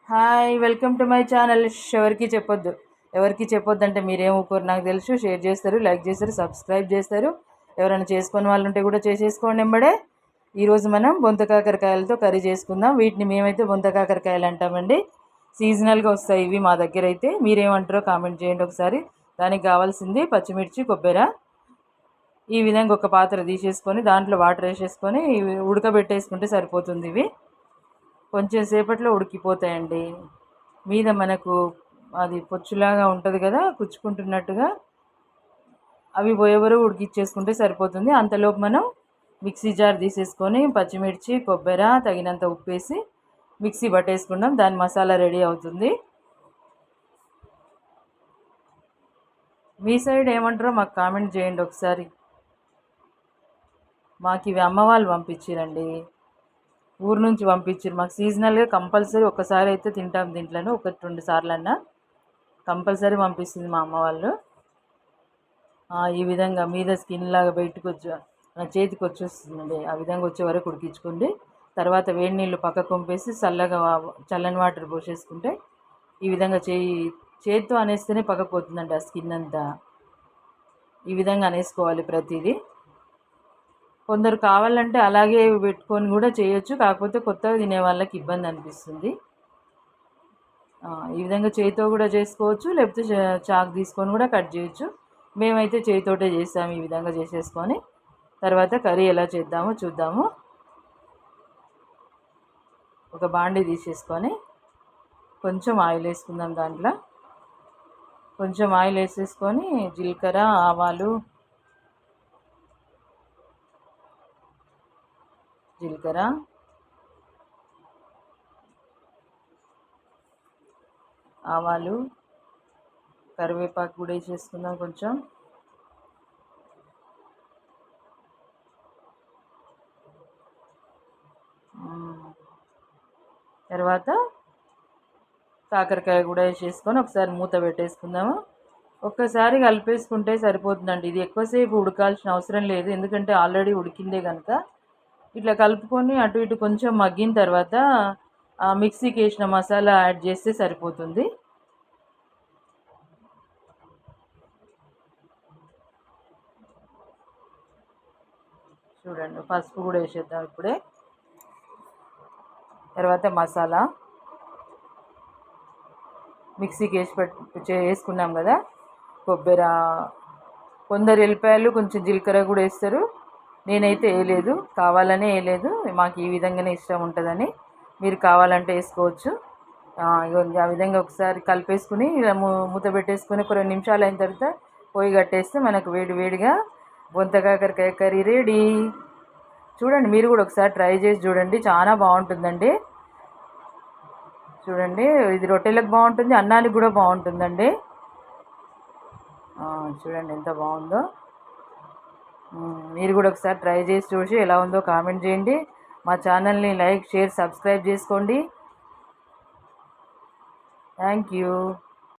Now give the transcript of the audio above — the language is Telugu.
Hi, welcome to my channel. ఎవరికి చెప్పొద్దు అంటే మీరేం ఊరుకోరు నాకు తెలుసు. షేర్ చేస్తారు, లైక్ చేస్తారు, సబ్స్క్రైబ్ చేస్తారు. ఎవరైనా చేసుకునే వాళ్ళు ఉంటే కూడా చేసేసుకోండి ఎంబడే. ఈరోజు మనం బొంతకాకరకాయలతో కర్రీ చేసుకుందాం. వీటిని మేమైతే బొంతకాకరకాయలు అంటామండి. సీజనల్గా వస్తాయి ఇవి మా దగ్గర అయితే. మీరేమంటారో కామెంట్ చేయండి ఒకసారి. దానికి కావాల్సింది పచ్చిమిర్చి, కొబ్బరి. ఈ విధంగా ఒక పాత్ర తీసేసుకొని దాంట్లో వాటర్ వేసేసుకొని ఉడకబెట్టేసుకుంటే సరిపోతుంది. ఇవి కొంచెం సేపట్లో ఉడికిపోతాయండి. మీద మనకు అది పొచ్చులాగా ఉంటుంది కదా, కుచ్చుకుంటున్నట్టుగా. అవి పోయే వరకు ఉడికిచ్చేసుకుంటే సరిపోతుంది. అంతలోపు మనం మిక్సీ జార్ తీసేసుకొని పచ్చిమిర్చి, కొబ్బరి, తగినంత ఉప్పు వేసి మిక్సీ పట్టేసుకుందాం. దాని మసాలా రెడీ అవుతుంది. మీ సైడ్ ఏమంటారో మాకు కామెంట్ చేయండి ఒకసారి. మాకు ఇవి అమ్మ వాళ్ళు పంపించారండి, ఊరు నుంచి పంపించారు. మాకు సీజనల్గా కంపల్సరీ ఒక్కసారి అయితే తింటాం. దీంట్లోనే 1-2 సార్లు అన్నా కంపల్సరీ పంపిస్తుంది మా అమ్మ వాళ్ళు. ఈ విధంగా మీద స్కిన్ లాగా బయటకు చేతికి వచ్చేస్తుందండి. ఆ విధంగా వచ్చే వరకు ఉడికించుకోండి. తర్వాత వేడి నీళ్ళు పక్కకు పంపేసి చల్లని వాటర్ పోసేసుకుంటే ఈ విధంగా చేతితో అనేస్తేనే పక్కకు పోతుందండి ఆ స్కిన్ అంతా. ఈ విధంగా అనేసుకోవాలి ప్రతిదీ. కొందరు కావాలంటే అలాగే పెట్టుకొని కూడా చేయొచ్చు. కాకపోతే కొత్తగా తినే వాళ్ళకి ఇబ్బంది అనిపిస్తుంది. ఈ విధంగా చేతితో కూడా చేసుకోవచ్చు, లేకపోతే చాకు తీసుకొని కూడా కట్ చేయొచ్చు. మేమైతే చేతితోటే చేస్తాము. ఈ విధంగా చేసేసుకొని తర్వాత కర్రీ ఎలా చేద్దామో చూద్దాము. ఒక బాండీ తీసేసుకొని కొంచెం ఆయిల్ వేసుకుందాం. దాంట్లో కొంచెం ఆయిల్ వేసేసుకొని జీలకర్ర, ఆవాలు, కరివేపాకు కూడా వేసేసుకుందాం కొంచెం. తర్వాత కాకరకాయ కూడా వేసేసుకొని ఒకసారి మూత పెట్టేసుకుందాము. ఒక్కసారి కలిపేసుకుంటే సరిపోతుందండి. ఇది ఎక్కువసేపు ఉడకాల్సిన అవసరం లేదు, ఎందుకంటే ఆల్రెడీ ఉడికిందే కనుక. ఇట్లా కలుపుకొని అటు ఇటు కొంచెం మగ్గిన తర్వాత మిక్సీకి వేసిన మసాలా యాడ్ చేస్తే సరిపోతుంది. చూడండి, పసుపు కూడా వేసేద్దాం ఇప్పుడే. తర్వాత మసాలా మిక్సీకి వేసుకున్నాం కదా, కొబ్బరి, కొందరు ఎల్లిపాయలు, కొంచెం జీలకర్ర కూడా వేస్తారు. నేనైతే వేయలేదు, కావాలనే వేయలేదు. మాకు ఈ విధంగానే ఇష్టం ఉంటుందని. మీరు కావాలంటే వేసుకోవచ్చు. ఆ విధంగా ఒకసారి కలిపేసుకుని మూత పెట్టేసుకొని ఒక 2 నిమిషాలు అయిన తర్వాత పొయ్యి కట్టేస్తే మనకు వేడి వేడిగా బొంతకాకరకాయ కర్రీ రెడీ. చూడండి, మీరు కూడా ఒకసారి ట్రై చేసి చూడండి, చాలా బాగుంటుందండి. చూడండి, ఇది రొట్టెలకు బాగుంటుంది, అన్నానికి కూడా బాగుంటుందండి. చూడండి ఎంత బాగుందో. మీరు కూడా ఒకసారి ట్రై చేసి చూసి ఎలా ఉందో కామెంట్ చేయండి. మా ఛానల్ని లైక్, షేర్, సబ్స్క్రైబ్ చేసుకోండి. Thank you.